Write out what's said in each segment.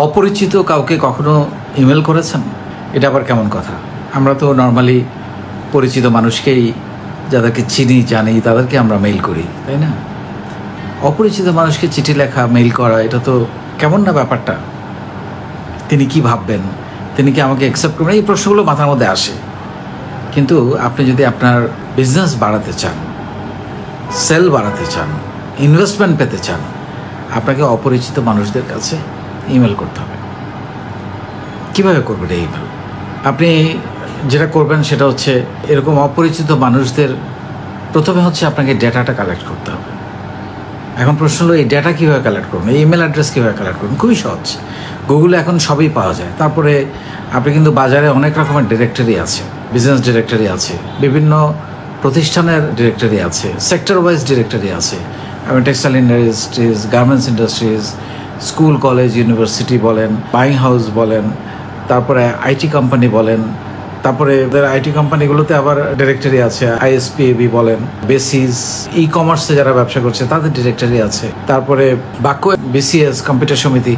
অপরিচিত কাউকে কখনো ইমেল করেছেন? এটা আবার কেমন কথা? আমরা তো নর্মালি পরিচিত মানুষকেই, যাদেরকে চিনি জানি, তাদেরকে আমরা মেইল করি, তাই না? অপরিচিত মানুষকে চিঠি লেখা, মেইল করা, এটা তো কেমন না ব্যাপারটা? তিনি কি ভাববেন? তিনি কি আমাকে অ্যাকসেপ্ট করবেন? এই প্রশ্নগুলো মাথার মধ্যে আসে। কিন্তু আপনি যদি আপনার বিজনেস বাড়াতে চান, সেল বাড়াতে চান, ইনভেস্টমেন্ট পেতে চান, আপনাকে অপরিচিত মানুষদের কাছে ইমেল করতে হবে। কীভাবে করবেন এই ইমেল? আপনি যেটা করবেন সেটা হচ্ছে, এরকম অপরিচিত মানুষদের প্রথমে হচ্ছে আপনাকে ডেটাটা কালেক্ট করতে হবে। এখন প্রশ্ন হলো, এই ডেটা কীভাবে কালেক্ট করবেন? এই ইমেল অ্যাড্রেস কীভাবে কালেক্ট করবেন? খুবই সহজ। গুগলে এখন সবই পাওয়া যায়। তারপরে আপনি কিন্তু বাজারে অনেক রকমের ডিরেক্টরি আছে, বিজনেস ডিরেক্টরি আছে, বিভিন্ন প্রতিষ্ঠানের ডিরেক্টরি আছে, সেক্টর ওয়াইজ ডিরেক্টরি আছে। আপনি textile industries, garments industries, school, college, university বলেন, বাইং হাউস বলেন, তারপরে আইটি কোম্পানি বলেন, তারপরে আইটি কোম্পানিগুলোতে আবার ডিরেক্টরি আছে, আইএসপিএবি বলেন, বেসিস, ই কমার্সে যারা ব্যবসা করছে তাদের ডিরেক্টরি আছে, তারপরে বাক্য, বিসিএস, কম্পিউটার সমিতি,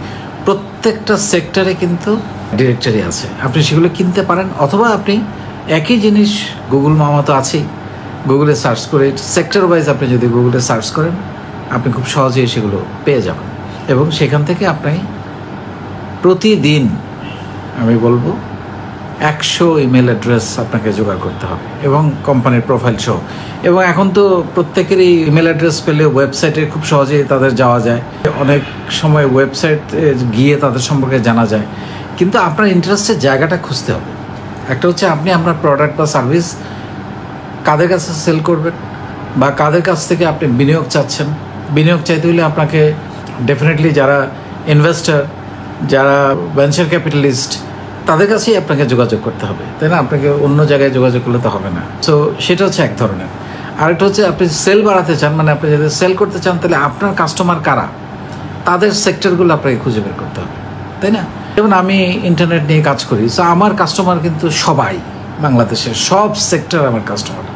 প্রত্যেকটা সেক্টরে কিন্তু ডিরেক্টরি আছে। আপনি সেগুলো কিনতে পারেন, অথবা আপনি একই জিনিস, গুগল মামা তো আছেই, গুগলে সার্চ করে সেক্টর ওয়াইজ আপনি যদি গুগলে সার্চ করেন, আপনি খুব সহজেই সেগুলো পেয়ে যাবেন। এবং সেখান থেকে আপনি প্রতিদিন, আমি বলবো 100 ইমেল অ্যাড্রেস আপনাকে জোগাড় করতে হবে, এবং কোম্পানির প্রোফাইল সহ। এবং এখন তো প্রত্যেকেরই ইমেল অ্যাড্রেস পেলে ওয়েবসাইটে খুব সহজেই তাদের যাওয়া যায়। অনেক সময় ওয়েবসাইট গিয়ে তাদের সম্পর্কে জানা যায়। কিন্তু আপনার ইন্টারেস্টের জায়গাটা খুঁজতে হবে। একটা হচ্ছে আপনি আপনার প্রোডাক্ট বা সার্ভিস কাদের কাছে সেল করবেন, বা কাদের কাছ থেকে আপনি বিনিয়োগ চাচ্ছেন। বিনিয়োগ চাইতে হলে আপনাকে ডেফিনেটলি যারা ইনভেস্টর, যারা ভেঞ্চার ক্যাপিটালিস্ট, তাদের কাছেই আপনাকে যোগাযোগ করতে হবে, তাই না? আপনাকে অন্য জায়গায় যোগাযোগ করলে তো হবে না। সো সেটা হচ্ছে এক ধরনের। আরেকটা হচ্ছে, আপনি সেল বাড়াতে চান, মানে আপনি যদি সেল করতে চান, তাহলে আপনার কাস্টমার কারা, তাদের সেক্টরগুলো আপনাকে খুঁজে বের করতে হবে, তাই না? যেমন আমি ইন্টারনেট নিয়ে কাজ করি, সো আমার কাস্টমার কিন্তু সবাই, বাংলাদেশের সব সেক্টর আমার কাস্টমার।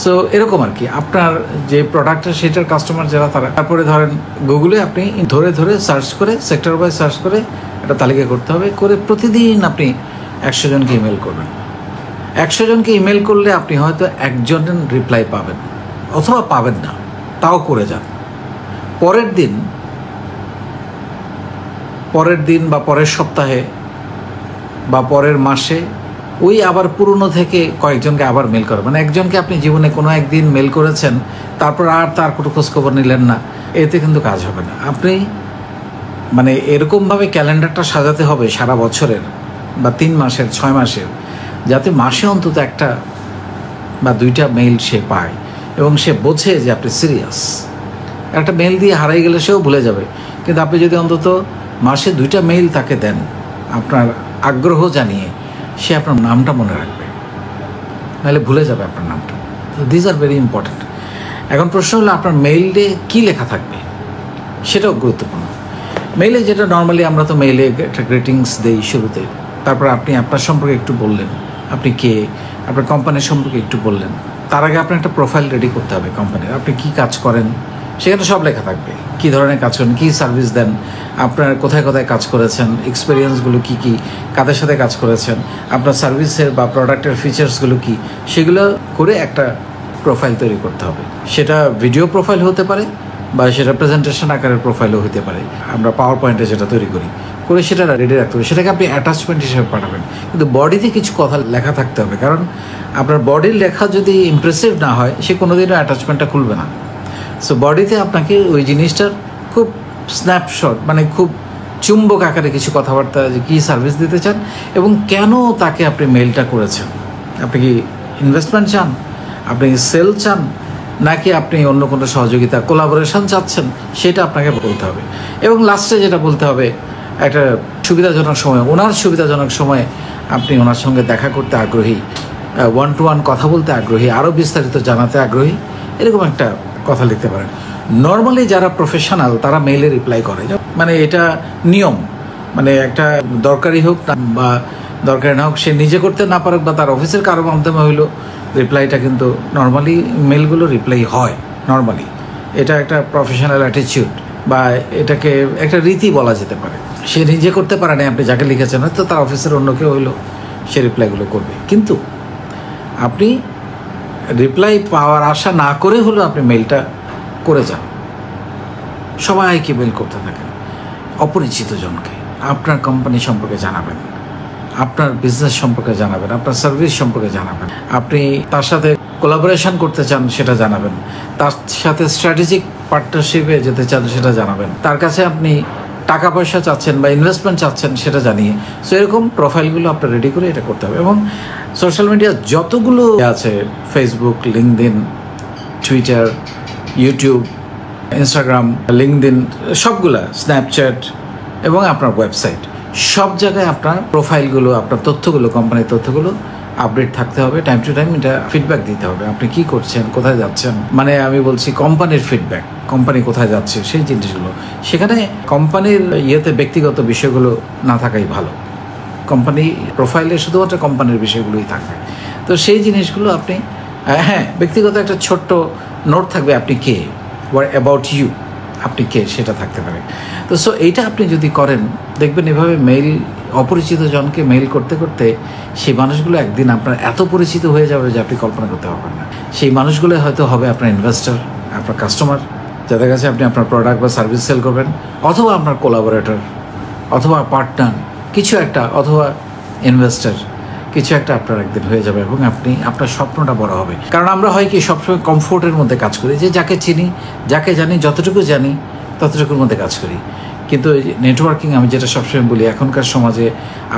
সো এরকম আর কি, আপনার যে প্রোডাক্টটা সেটার কাস্টমার যারা, তারা। তারপরে ধরেন গুগলে আপনি ধরে ধরে সার্চ করে, সেক্টর ওয়াইজ সার্চ করে একটা তালিকা করতে হবে, করে প্রতিদিন আপনি 100 জনকে ইমেল করবেন। 100 জনকে ইমেল করলে আপনি হয়তো একজন রিপ্লাই পাবেন, অথবা পাবেন না, তাও করে যান। পরের দিন বা পরের সপ্তাহে বা পরের মাসে ওই আবার পুরনো থেকে কয়েকজনকে আবার মেল করে। মানে একজনকে আপনি জীবনে কোনো একদিন মেল করেছেন, তারপর আর তার কোনো খোঁজখবর নিলেন না, এতে কিন্তু কাজ হবে না। আপনি মানে এরকমভাবে ক্যালেন্ডারটা সাজাতে হবে সারা বছরের বা 3 মাসের, 6 মাসের, যাতে মাসে অন্তত একটা বা 2টা মেইল সে পায়, এবং সে বোঝে যে আপনি সিরিয়াস। একটা মেইল দিয়ে হারাই গেলে সেও ভুলে যাবে, কিন্তু আপনি যদি অন্তত মাসে 2টা মেইল তাকে দেন আপনার আগ্রহ জানিয়ে, সে আপনার নামটা মনে রাখবে, নাহলে ভুলে যাবে আপনার নামটা। তো দিস আর ভেরি ইম্পর্ট্যান্ট। এখন প্রশ্ন হলো, আপনার মেইলে কী লেখা থাকবে সেটাও গুরুত্বপূর্ণ। মেইলে যেটা নর্মালি, আমরা তো মেইলে একটা গ্রিটিংস দেই শুরুতে, তারপর আপনি আপনার সম্পর্কে একটু বললেন, আপনি কে, আপনার কোম্পানির সম্পর্কে একটু বললেন। তার আগে আপনার একটা প্রোফাইল রেডি করতে হবে কোম্পানির, আপনি কী কাজ করেন সেখানে সব লেখা থাকবে, কী ধরনের কাজ করেন, কী সার্ভিস দেন, আপনার কোথায় কোথায় কাজ করেছেন, এক্সপিরিয়েন্সগুলো কী কী, কাদের সাথে কাজ করেছেন, আপনার সার্ভিসের বা প্রোডাক্টের ফিচার্সগুলো কী, সেগুলো করে একটা প্রোফাইল তৈরি করতে হবে। সেটা ভিডিও প্রোফাইল হতে পারে, বা সেটা প্রেজেন্টেশন আকারের প্রোফাইলও হতে পারে। আমরা পাওয়ার পয়েন্টে যেটা তৈরি করি, করে সেটা রেডি রাখতে হবে। সেটাকে আপনি অ্যাটাচমেন্ট হিসেবে পাঠাবেন, কিন্তু বডিতে কিছু কথা লেখা থাকতে হবে, কারণ আপনার বডির লেখা যদি ইমপ্রেসিভ না হয়, সে কোনোদিনও অ্যাটাচমেন্টটা খুলবে না। সো বডিতে আপনাকে ওই জিনিসটার খুব স্ন্যাপশট, মানে খুব চুম্বক আকারে কিছু কথাবার্তা, যে কী সার্ভিস দিতে চান এবং কেন তাকে আপনি মেইলটা করেছেন। আপনি কি ইনভেস্টমেন্ট চান, আপনি সেল চান, নাকি আপনি অন্য কোনো সহযোগিতা, কোলাবোরেশন চাচ্ছেন, সেটা আপনাকে বলতে হবে। এবং লাস্টে যেটা বলতে হবে, একটা সুবিধাজনক সময়, ওনার সুবিধাজনক সময়ে আপনি ওনার সঙ্গে দেখা করতে আগ্রহী, 1-to-1 কথা বলতে আগ্রহী, আরও বিস্তারিত জানাতে আগ্রহী, এরকম একটা কথা লিখতে পারেন। নর্মালি যারা প্রফেশনাল তারা মেইলে রিপ্লাই করে, মানে এটা নিয়ম, মানে একটা দরকারি হোক বা দরকারি না হোক, সে নিজে করতে না পারুক বা তার অফিসের কারো মাধ্যমে হইলো, রিপ্লাইটা কিন্তু নর্মালি মেলগুলো রিপ্লাই হয় নর্মালি। এটা একটা প্রফেশনাল অ্যাটিটিউড বা এটাকে একটা রীতি বলা যেতে পারে। সে নিজে করতে পারে না, আপনি যাকে লিখেছেন হয়তো তার অফিসের অন্য কেউ হইলো সে রিপ্লাইগুলো করবে, কিন্তু আপনি রিপ্লাই পাওয়ার আশা না করে হলেও আপনি মেইলটা করে যান। সবাইকে মেইল করতে থাকেন, অপরিচিত জনকে আপনার কোম্পানি সম্পর্কে জানাবেন, আপনার বিজনেস সম্পর্কে জানাবেন, আপনার সার্ভিস সম্পর্কে জানাবেন, আপনি তার সাথে কোলাবোরেশন করতে চান সেটা জানাবেন, তার সাথে স্ট্র্যাটেজিক পার্টনারশিপে যেতে চান সেটা জানাবেন, তার কাছে আপনি টাকা পয়সা চাচ্ছেন বা ইনভেস্টমেন্ট চাচ্ছেন সেটা জানিয়ে। সো এরকম প্রোফাইলগুলো আপনার রেডি করে এটা করতে হবে। এবং সোশ্যাল মিডিয়া যতগুলো আছে, Facebook, LinkedIn, Twitter, YouTube, Instagram, LinkedIn, সবগুলা, স্ন্যাপচ্যাট এবং আপনার ওয়েবসাইট, সব জায়গায় আপনার প্রোফাইলগুলো, আপনার তথ্যগুলো, কোম্পানির তথ্যগুলো আপডেট থাকতে হবে। টাইম টু টাইম এটা ফিডব্যাক দিতে হবে, আপনি কি করছেন, কোথায় যাচ্ছেন, মানে আমি বলছি কোম্পানির ফিডব্যাক, কোম্পানি কোথায় যাচ্ছে সেই জিনিসগুলো। সেখানে কোম্পানির ইয়েতে ব্যক্তিগত বিষয়গুলো না থাকাই ভালো, কোম্পানি প্রোফাইলে শুধুমাত্র কোম্পানির বিষয়গুলোই থাকবে। তো সেই জিনিসগুলো আপনি, হ্যাঁ, ব্যক্তিগত একটা ছোট্ট নোট থাকবে, আপনি কে, হোয়াট অ্যাবাউট ইউ, আপনি কে সেটা থাকতে পারে। তো সো এইটা আপনি যদি করেন, দেখবেন এভাবে মেইল, অপরিচিত জনকে মেইল করতে করতে সেই মানুষগুলো একদিন আপনার এত পরিচিত হয়ে যাবে যে আপনি কল্পনা করতে পারবেন না। সেই মানুষগুলো হয়তো হবে আপনার ইনভেস্টর, আপনার কাস্টমার, যাদের কাছে আপনি আপনার প্রোডাক্ট বা সার্ভিস সেল করবেন, অথবা আপনার কোলাবোরেটর, অথবা পার্টনার কিছু একটা, অথবা ইনভেস্টর কিছু একটা আপনার একদিন হয়ে যাবে, এবং আপনি, আপনার স্বপ্নটা বড় হবে। কারণ আমরা হয় কি সবসময় কমফোর্টের মধ্যে কাজ করি, যে যাকে চিনি, যাকে জানি, যতটুকু জানি ততটুকুর মধ্যে কাজ করি। কিন্তু এই নেটওয়ার্কিং, আমি যেটা সবসময় বলি, এখনকার সমাজে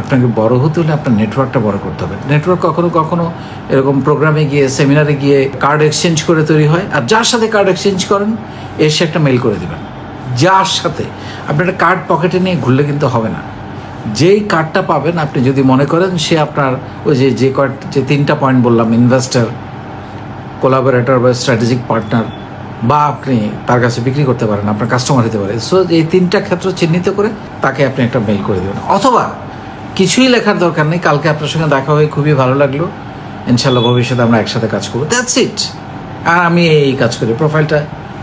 আপনাকে বড় হতে হলে আপনার নেটওয়ার্কটা বড় করতে হবে। নেটওয়ার্ক কখনো কখনো এরকম প্রোগ্রামে গিয়ে, সেমিনারে গিয়ে কার্ড এক্সচেঞ্জ করে তৈরি হয়। আর যার সাথে কার্ড এক্সচেঞ্জ করেন এসে একটা মেইল করে দেবেন, যার সাথে আপনি একটা কার্ড পকেটে নিয়ে ঘুরলে কিন্তু হবে না। যেই কার্ডটা পাবেন, আপনি যদি মনে করেন সে আপনার ওই যে তিনটা পয়েন্ট বললাম, ইনভেস্টর, কোলাবোরেটর বা স্ট্র্যাটেজিক পার্টনার, বা আপনি তার কাছে বিক্রি করতে পারেন, আপনার কাস্টমার হতে পারে। সো এই তিনটা ক্ষেত্র চিহ্নিত করে তাকে আপনি একটা মেইল করে দেবেন। অথবা কিছুই লেখার দরকার নেই, কালকে আপনার সঙ্গে দেখা হয়ে খুবই ভালো লাগলো, ইনশাল্লাহ ভবিষ্যতে আমরা একসাথে কাজ করবো, দ্যাটস ইট। আর আমি এই কাজ করি, প্রোফাইলটা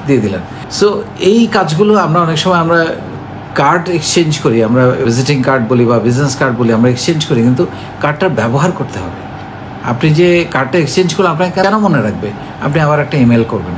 দিয়ে দিলেন। সো এই কাজগুলো আমরা অনেক সময় আমরা কার্ড এক্সচেঞ্জ করি, আমরা ভিজিটিং কার্ড বলি বা বিজনেস কার্ড বলি, আমরা এক্সচেঞ্জ করি, কিন্তু কার্ডটার ব্যবহার করতে হবে। আপনি যে কার্ডটা এক্সচেঞ্জ করলে আপনাকে কেন মনে রাখবে? আপনি আবার একটা ইমেল করবেন।